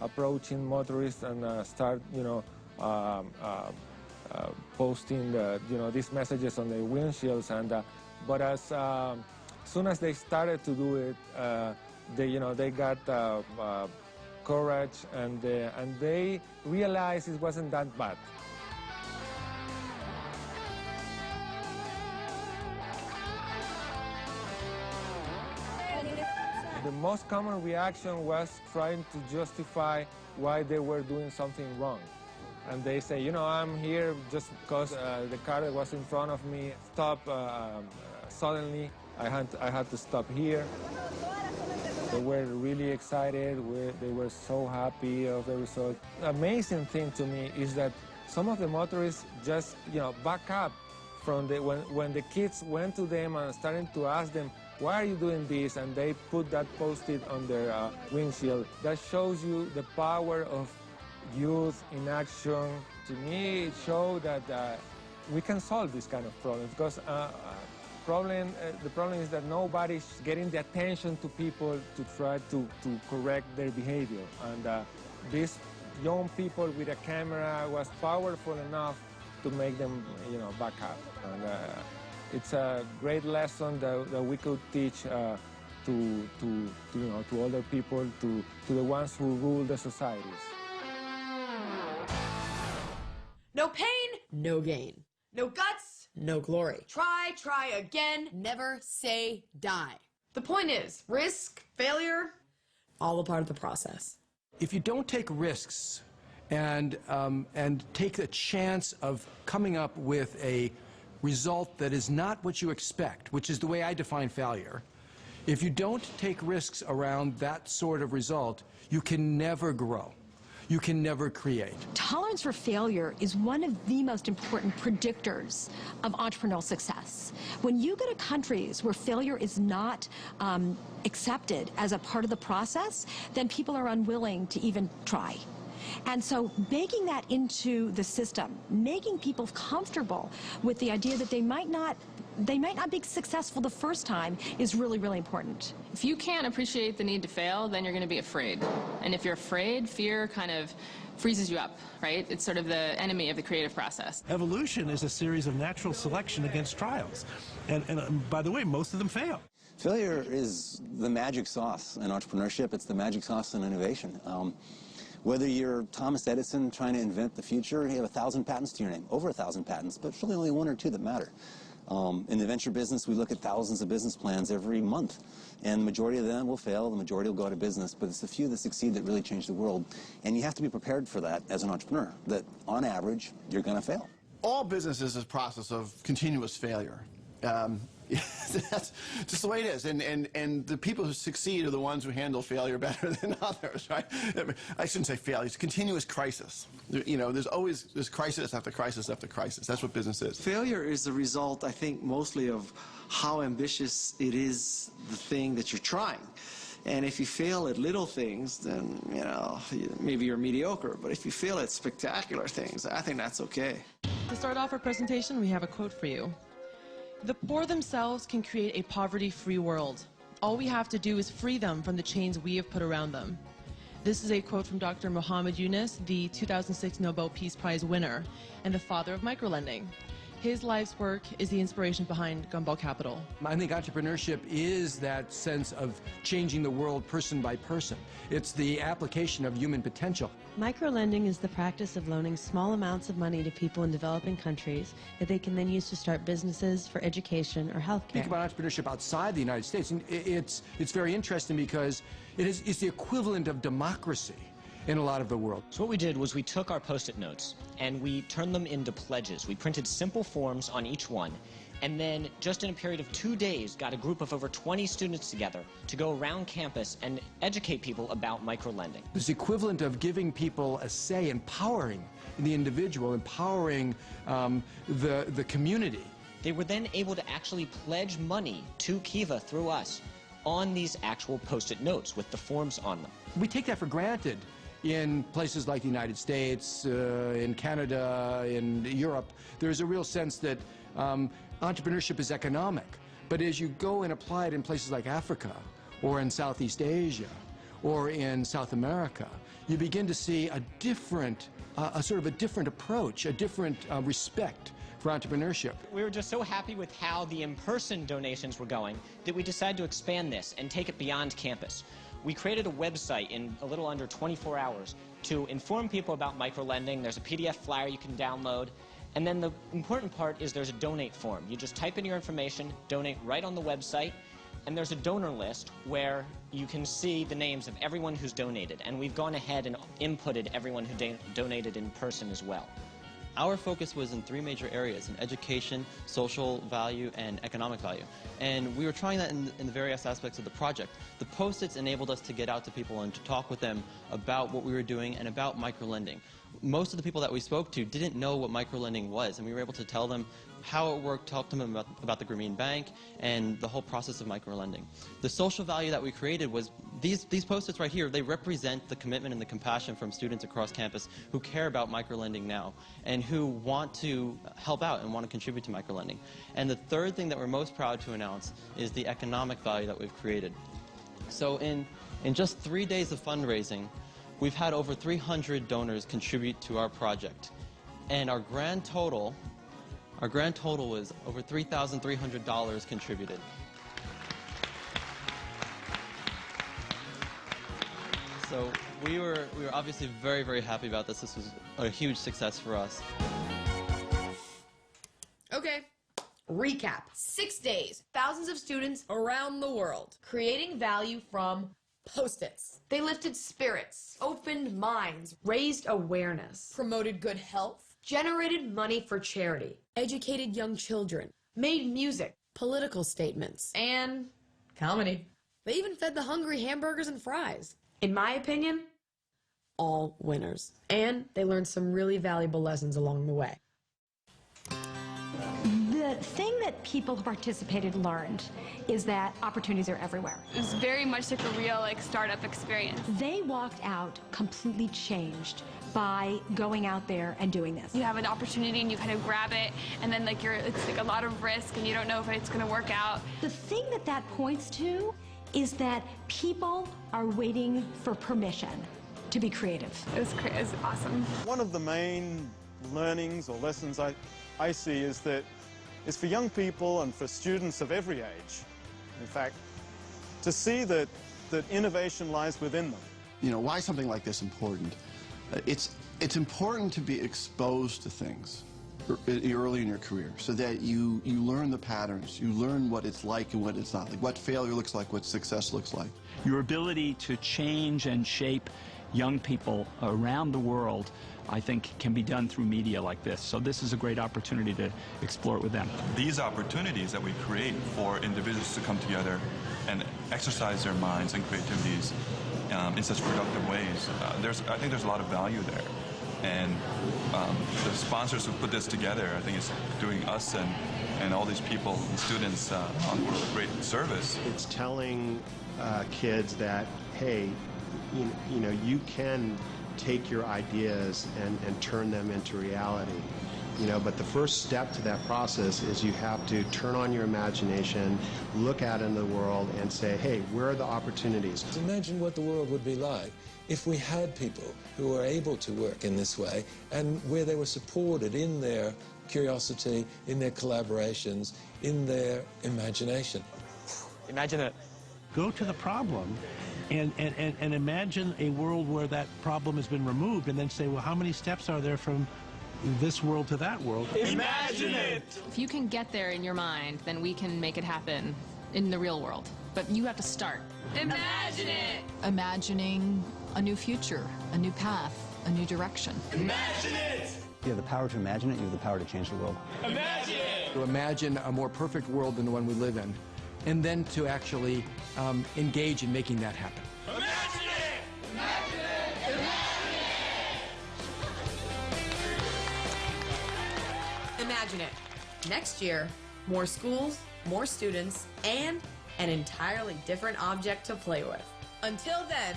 approaching motorists and start, posting, these messages on their windshields. And but as soon as they started to do it, they got courage, and they realized it wasn't that bad. The most common reaction was trying to justify why they were doing something wrong. And they say, I'm here just because the car that was in front of me stopped suddenly. I had to stop here. They were really excited. They were so happy of the result. The amazing thing to me is that some of the motorists just, back up from when the kids went to them and started to ask them, why are you doing this? And they put that post-it on their windshield. That shows you the power of youth in action. To me, it showed that we can solve this kind of problem, because the problem is that nobody's getting the attention to people to try to correct their behavior. And these young people with a camera was powerful enough to make them, back up. And it's a great lesson that we could teach to older people, to the ones who rule the societies. No pain, no gain. No guts, no glory. Try again. Never say die. The point is, risk, failure, all a part of the process. If you don't take risks and take the chance of coming up with a result that is not what you expect, which is the way I define failure, if you don't take risks around that sort of result, you can never grow. You can never create. Tolerance for failure is one of the most important predictors of entrepreneurial success. When you go to countries where failure is not accepted as a part of the process, then people are unwilling to even try. And so making that into the system, making people comfortable with the idea that they might not be successful the first time is really, really important. If you can't appreciate the need to fail, then you're going to be afraid. And if you're afraid, fear kind of freezes you up, right? It's sort of the enemy of the creative process. Evolution is a series of natural selection against trials. And by the way, most of them fail. Failure is the magic sauce in entrepreneurship. It's the magic sauce in innovation. Whether you're Thomas Edison trying to invent the future, you have 1,000 patents to your name, over 1,000 patents, but really only 1 or 2 that matter. In the venture business, we look at thousands of business plans every month, and the majority of them will fail, the majority will go out of business, but it's the few that succeed that really change the world. And you have to be prepared for that as an entrepreneur, that on average, you're going to fail. All business is a process of continuous failure. That's just the way it is, and the people who succeed are the ones who handle failure better than others, right? I shouldn't say failure, it's continuous crisis. There's crisis after crisis after crisis. That's what business is. Failure is the result, I think, mostly of how ambitious it is, the thing that you're trying. And if you fail at little things, then, maybe you're mediocre. But if you fail at spectacular things, I think that's okay. To start off our presentation, we have a quote for you. The poor themselves can create a poverty-free world. All we have to do is free them from the chains we have put around them. This is a quote from Dr. Muhammad Yunus, the 2006 Nobel Peace Prize winner and the father of microlending. His life's work is the inspiration behind Gumball Capital. I think entrepreneurship is that sense of changing the world person by person. It's the application of human potential. Microlending is the practice of loaning small amounts of money to people in developing countries that they can then use to start businesses, for education, or healthcare. Think about entrepreneurship outside the United States, and it's very interesting because it's the equivalent of democracy in a lot of the world. So what we did was we took our Post-it notes and we turned them into pledges. We printed simple forms on each one, and then just in a period of 2 days got a group of over 20 students together to go around campus and educate people about microlending. It's the equivalent of giving people a say, empowering the individual, empowering the community. They were then able to actually pledge money to Kiva through us on these actual Post-it notes with the forms on them. We take that for granted in places like the United States, in Canada, in Europe. There's a real sense that entrepreneurship is economic. But as you go and apply it in places like Africa, or in Southeast Asia, or in South America, you begin to see a different, sort of a different approach, a different respect for entrepreneurship. We were just so happy with how the in-person donations were going that we decided to expand this and take it beyond campus. We created a website in a little under 24 hours to inform people about microlending. There's a PDF flyer you can download. And then the important part is there's a donate form. You just type in your information, donate right on the website, and there's a donor list where you can see the names of everyone who's donated. And we've gone ahead and inputted everyone who donated in person as well. Our focus was in three major areas: in education, social value, and economic value. And we were trying that in the various aspects of the project. The Post-its enabled us to get out to people and to talk with them about what we were doing and about microlending. Most of the people that we spoke to didn't know what microlending was, and we were able to tell them how it worked, talk to them about the Grameen Bank and the whole process of microlending. The social value that we created was these Post-its right here. They represent the commitment and the compassion from students across campus who care about microlending now and who want to help out and want to contribute to microlending. And the third thing that we're most proud to announce is the economic value that we've created. So in just 3 days of fundraising, we've had over 300 donors contribute to our project. And our grand total was over $3,300 contributed. So we were obviously very, very happy about this. This was a huge success for us. Okay. Recap. 6 days, thousands of students around the world creating value from Post-its. They lifted spirits, opened minds, raised awareness, promoted good health, generated money for charity, educated young children, made music, political statements, and comedy. They even fed the hungry hamburgers and fries. In my opinion, all winners. And they learned some really valuable lessons along the way. The thing that people who participated learned is that opportunities are everywhere. It was very much like a real startup experience. They walked out completely changed by going out there and doing this. You have an opportunity and you kind of grab it, and then it's like a lot of risk and you don't know if it's going to work out. The thing that points to is that people are waiting for permission to be creative. It was awesome. One of the main learnings or lessons I see is that it's for young people and for students of every age, in fact, to see that innovation lies within them. You know, why is something like this important? It's important to be exposed to things early in your career so that you learn the patterns, you learn what it's like and what it's not like, what failure looks like, what success looks like. Your ability to change and shape young people around the world, I think, can be done through media like this. So this is a great opportunity to explore it with them. These opportunities that we create for individuals to come together and exercise their minds and creativities in such productive ways, I think there's a lot of value there. And the sponsors who put this together, I think it's doing us and all these people and students a great service. It's telling kids that, hey, you know, you can take your ideas and turn them into reality. You know, but the first step to that process is you have to turn on your imagination, look out in the world and say, hey, where are the opportunities? Imagine what the world would be like if we had people who were able to work in this way and where they were supported in their curiosity, in their collaborations, in their imagination. Imagine it. Go to the problem and imagine a world where that problem has been removed, and then say, well, how many steps are there from this world to that world? Imagine it! If you can get there in your mind, then we can make it happen in the real world. But you have to start. Imagine it! Imagining a new future, a new path, a new direction. Imagine it! You have the power to imagine it, you have the power to change the world. Imagine it! To imagine a more perfect world than the one we live in, and then to actually engage in making that happen. Imagine it! Imagine it! Imagine it! Imagine it. Next year, more schools, more students, and an entirely different object to play with. Until then,